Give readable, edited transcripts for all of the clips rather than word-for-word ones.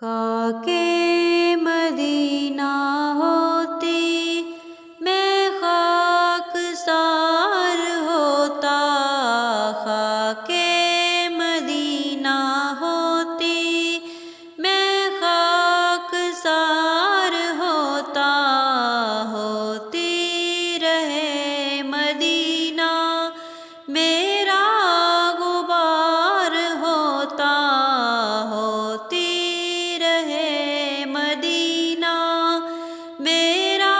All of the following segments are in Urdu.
خاک مدینہ ہوتی میں خاک سار ہوتا، خاک مدینہ ہوتی میں خاک سار ہوتا، ہوتی رہے مدینہ میرا غبار ہوتا، ہوتی مدینہ میرا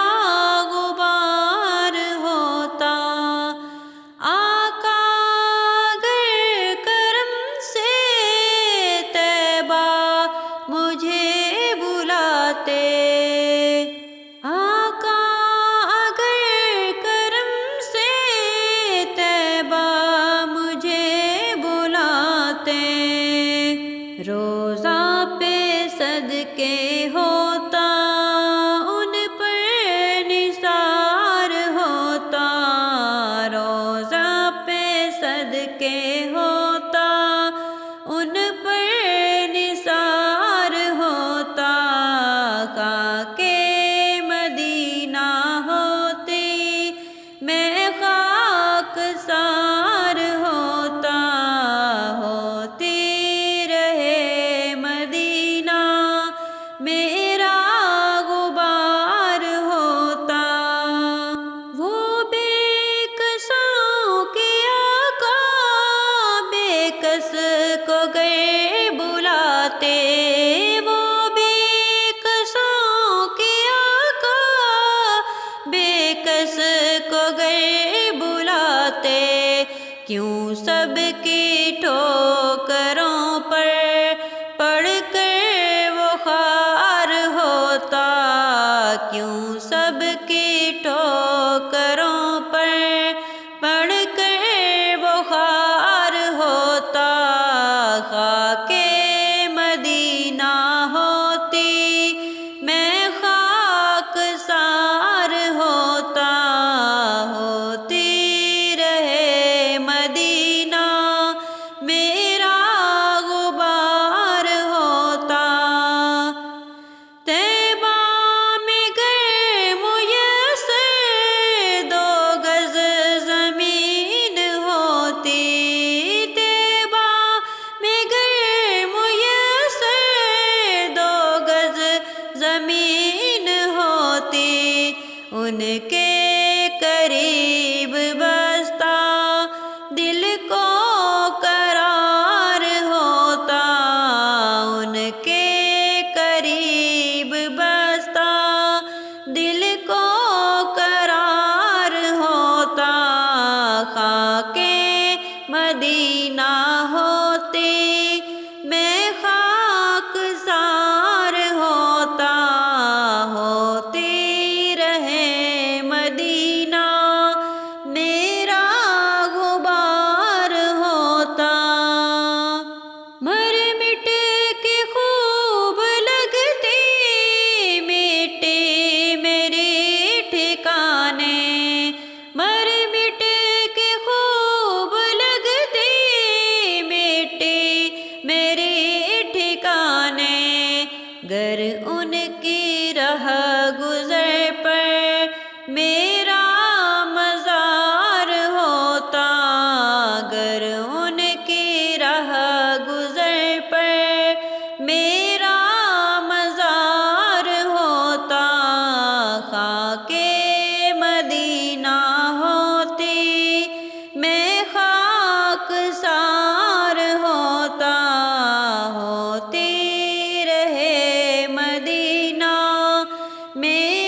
غبار ہوتا۔ آقا اگر کرم سے طیبہ مجھے بلاتے، آقا اگر کرم سے طیبہ مجھے بلاتے، روضہ پہ صدقے ہوتا ان پر نثار ہوتا، روضہ پہ صدقے ہوتا ان پر نثار ہوتا، خاک مدینہ ہوتی میں خاک سار ہوتا، ہوتی رہے مدینہ میرا غبار ہوتا۔ وہ بے کسوں کے آقا بے کس کو گئے بلاتے، وہ بے کسوں کے آقا بے کس کو گئے بلاتے، کیوں سب کی ٹھوکروں پر پڑھ کر وہ خوار ہوتا، کیوں سب کی ٹھوکروں پر پڑھ کر وہ خوار ہوتا، خاک مدینہ ہوتی میں خاک سار ہوتا، ہوتی رہے مدینہ میرا غبار ہوتا۔ طیبہ میں گر میسر 2 گز زمین ہوتی، طیبہ میں گر میسر 2 گز زمین ہوتی، ان کے قریب بستا دل کو قرار ہوتا، ان کے قریب بستا دل کو قرار ہوتا، خاک مدینہ ہوتی میں خاک سار ہوتا، ہوتی رہے مدینہ میرا غبار ہوتا۔ مر مٹ کے خوب لگتی مٹی میری ٹھکانے، مر مٹ کے خوب لگتی مٹی میری ٹھکانے، گر ان کی رہ گزر پر میرا مزار ہوتا، گر ان کی رہ گزر پر میرا مزار ہوتا، خاک مدینہ ہوتی میں خاک سار ہوتا، ہوتی رہے مدینہ میں